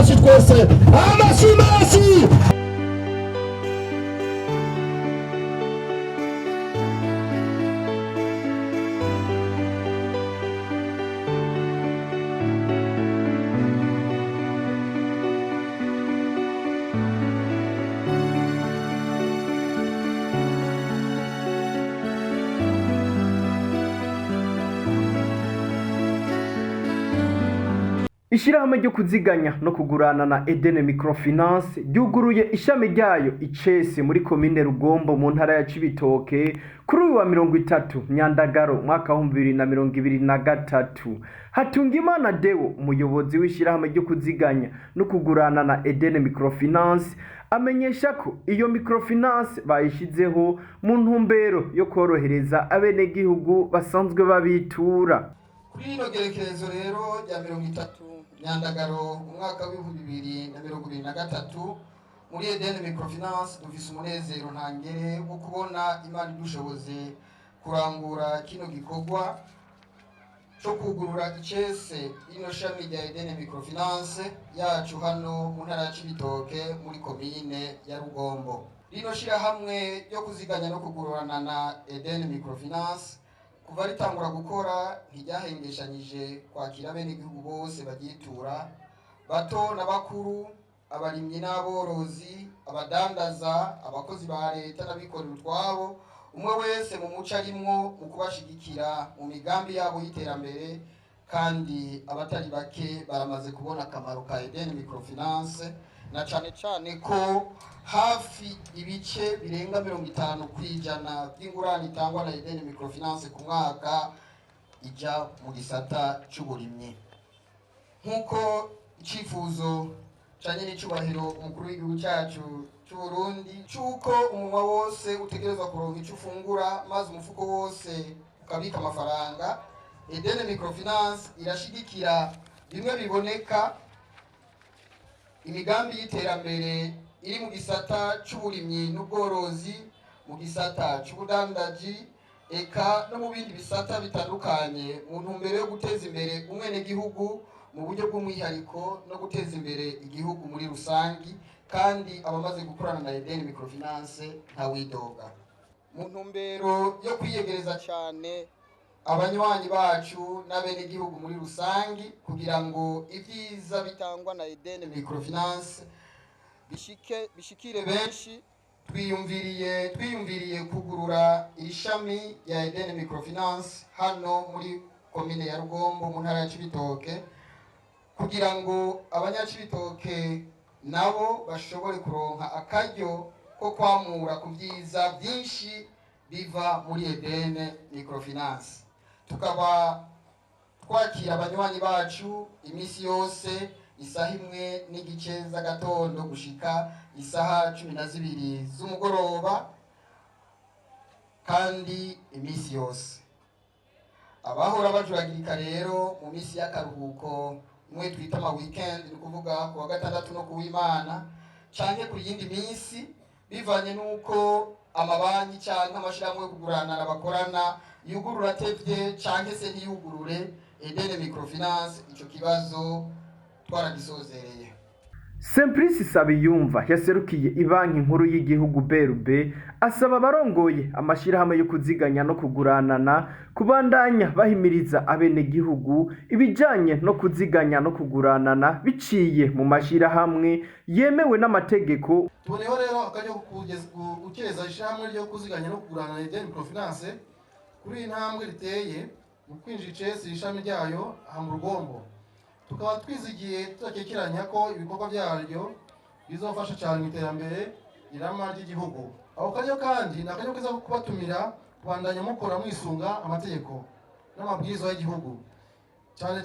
amashi twese, amashi. Ishirahamwe ryo kuziganya no kugurana na Eden Microfinance ryuguruye ishami ryayo Icese muri komine Rugombo mu ntara ya Cibitoke kuri uyu wa 30 Myandagaro mwaka wa 2023. Hatungimana Deo, umuyobozi w'ishirahamwe ryo kuziganya no kugurana na Eden Microfinance, amenyesha ko iyo microfinance bayishizeho mu ntumbero yo korohereza abenegihugu basanzwe babitura. Kuri ino gerekerezo rero rya 30 Myandagaro umwaka wa 2023 muri Eden Microfinance dufise umunezero ntangere wo kubona Imana idushoboze kurangura kino gikorwa cyo kugurura Icese ino shami rya Eden Microfinance yacu hano mu ntara ya Cibitoke muri komine ya Rugombo. Rino shirahamwe ryo kuziganya no kugurana na Eden Microfinance kuva ritangura gukora ntiryahengeshanyije kwakira bene igihugu bose bagitura, bato n'abakuru, abarimyi n'aborozi, abadandaza, abakozi ba leta n'abikorera utwabo, umwe wese mu muco arimwo mu kubashigikira mu migambi yabo y'iterambere. Kandi abatari bake baramaze kubona akamaro ka Eden Microfinance, na cane ko hafi ibice birenga 50% by'ingurane itangwa na Eden Microfinance ku mwaka ija mu gisata cy'uburimyi. Nkuko icifuzo canye n'icubahiro umukuru w'igihugu cyacu cy'u Burundi cyuko umunwa wose utegerezwa kuronka icyo ufungura maze umufuko wose ukabika amafaranga, Eden Microfinance irashigikira bimwe biboneka imigambi y'iterambere iri mu gisata cy'uburimyi n'ubworozi, mu gisata cy'ubudandaji, eka no mu bindi bisata bitandukanye mu ntumbero yo guteza imbere umwenegihugu mu buryo bw'umwihariko no guteza imbere igihugu muri rusangi. Kandi abamaze gukorana na Eden Microfinance ntawidoga. Mu ntumbero yo kwiyegereza cyane abanywanyi bacu n'abenegihugu muri rusangi kugira ngo ibyiza bitangwa na Eden Microfinance bishikire benshi, twiyumviriye kugurura ishami ya Eden Microfinance hano muri komine ya Rugombo mu ntara ya Cibitoke kugira ngo abanyacibitoke nabo bashobore kuronka akaryo ko kwamura ku byiza byinshi biva muri Eden Microfinance. Tukaba twakira abanywanyi bacu imisi yose isaha 1:15 z'agatondo gushika isaha 12 z'umugoroba, kandi imisi yose. Abahora bajuragirika rero mu misi y'akaruhuko imwe twita ama weekend, ni kuvuga ku wa gatandatu no ku w'Imana canke ku yindi misi, bivanye nuko amabanki canke amashirahamwe yo kugurana bakorana yugurura tevye canke se ntiyugurure, Eden Microfinance ico kibazo twaragisozereye. Simplice Sabiyumva yaserukiye ibanki nkuru y'igihugu BRB asaba barongoye amashirahamwe yo kuziganya no kuguranana kubandanya bahimiriza abenegihugu ibijanye no kuziganya no kuguranana biciye mu mashirahamwe yemewe n'amategeko. Tuboneho rero akaryo gukeza ishamwe ryo kuziganya no kuguranana Eden Microfinance kuri intambwe riteye mu kwinjira Icese ishami ryayo aha mu Rugombo. Tukaba twizigiye tutakekeranya ko ibikorwa byaryo bizofasha cyane mu iterambere irama ry'igihugu. Aho karyo kandi nakaryo keza kubatumira kubandanya mukora mwisunga amategeko n'amabwiriza y'igihugu, cyane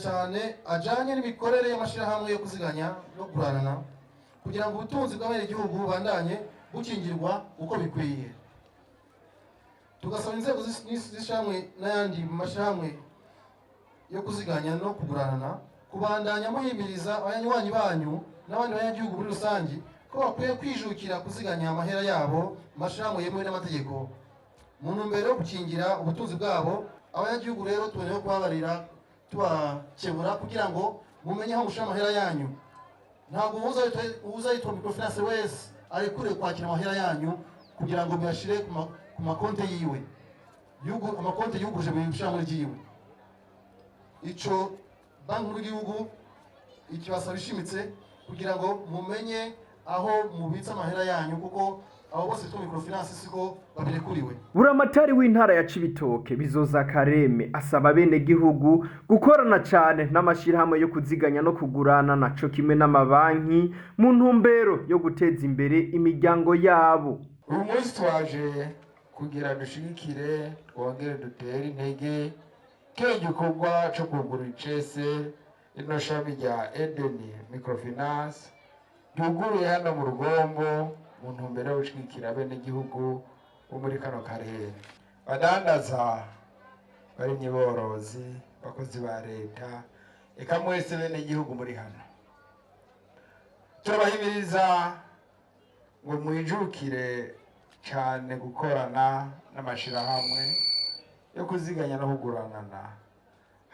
ajanye n'imikorere y'amashirahamwe yo kuziganya no kuguranana kugira ngo ubutunzi bw'abenegihugu bubandanye bukingirwa uko bikwiye. Tugasaba inzego z'ishamwe n'ayandi mashirahamwe yo kuziganya no kuguranana kubandanya muhimiriza abanywanyi banyu n'abandi banyagihugu muri rusange ko bakwiye kwijukira kuziganya amahera yabo mashirahamwe yemewe n'amategeko mu ntumbero yo gukingira ubutunzi bwabo. Abanyagihugu rero tuboneyeho kubabarira tubakebura kugira ngo mumenye aho mushira amahera yanyu, ntabwo uza yitwa microfinance wese arekure kwakira amahera yanyu kugira ngo muyashire ku makonte yiwe amakonte yuguje mu ryiwe. Ico banki nkuru y'igihugu ikibasaba ishimitse kugira ngo mumenye aho mubitsa amahera yanyu, kuko abo bose bitwa microfinance siko babirekuriwe. Buramatari w'intara ya Cibitoke Bizoza Kareme asaba bene gihugu gukorana cyane n'amashirahamwe yo kuziganya no kugurana naco kimwe n'amabanki mu ntumbero yo guteza imbere imiryango yabo. Uyu munsi twaje kugira dushigikire twongere dutere intege kenge gikorwa cyo kugura icese ino shami rya Eden Microfinance ryuguruye hano mu Rugombo mu ntumbero yo gushigikira bene gihugu bo muri kano karere, badandaza barimye borozi, bakozi ba leta, eka mwese bene gihugu muri hano. Turabahimiriza ngo mwijukire cyane gukorana n'amashirahamwe yo kuziganya no kuguranana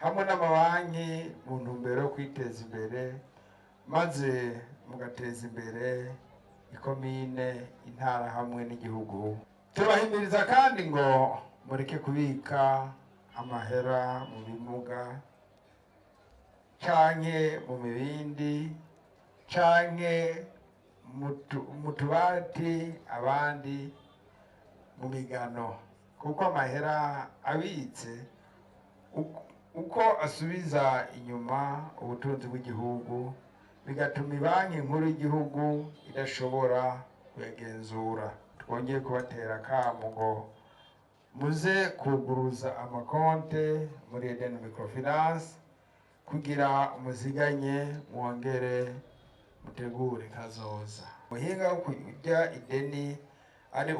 hamwe n'amabanki mu ntumbero yo kwiteza imbere, maze mugateza imbere ikomine, intara hamwe n'igihugu. Turabahimiriza kandi ngo mureke kubika amahera mu bimuga canke mu mibindi canke mu tubati, abandi mu migano, kuko amahera abitse uko asubiza inyuma ubutunzi bw'igihugu, bigatuma banki nkuru y'igihugu idashobora kuyagenzura. Twongeye kubatera akamo ngo muze kuguruza amakonte muri Eden Microfinance kugira umuziganye mwongere mutegure kazoza. Muhinga wo kujya ideni ari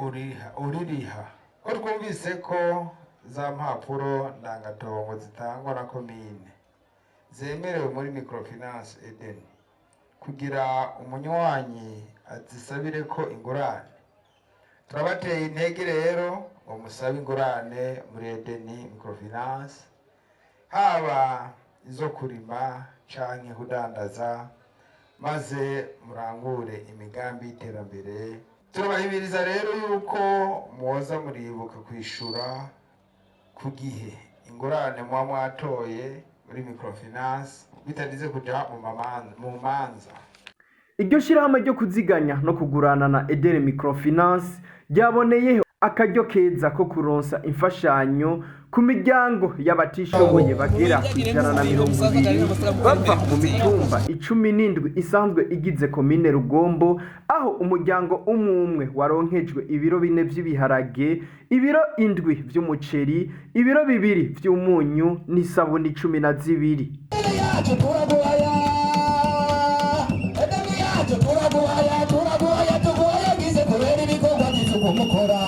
uririha, ko twumvise ko za mpapuro ndangatongo zitangwa na komine zemerewe muri Microfinance Eden kugira umunywanyi azisabire ko ingurane. Turabateye intege rero ngo musabe ingurane muri Eden Microfinance, haba izo kurima canke kudandaza, maze murangure imigambi y'iterambere. Turabahimiriza rero yuko muza muribuka kwishura ku gihe ingurane muba mwatoye muri Microfinance bitadize kuja mu manza. Iryo shirahamwe ryo kuziganya no kugurana na Eden Microfinance ryaboneyeho akaryo keza ko kuronsa imfashanyo ku miryango y'abatishoboye bagera ku 120 bava mu mitumba 17 isanzwe igize komine Rugombo, aho umuryango umwe waronkejwe ibiro 4 by'ibiharage, ibiro 7 by'umuceri, ibiro 2 by'umunyu n'isabuni 12. turaguhaya gize kubera ibikorwa by'isuku mukora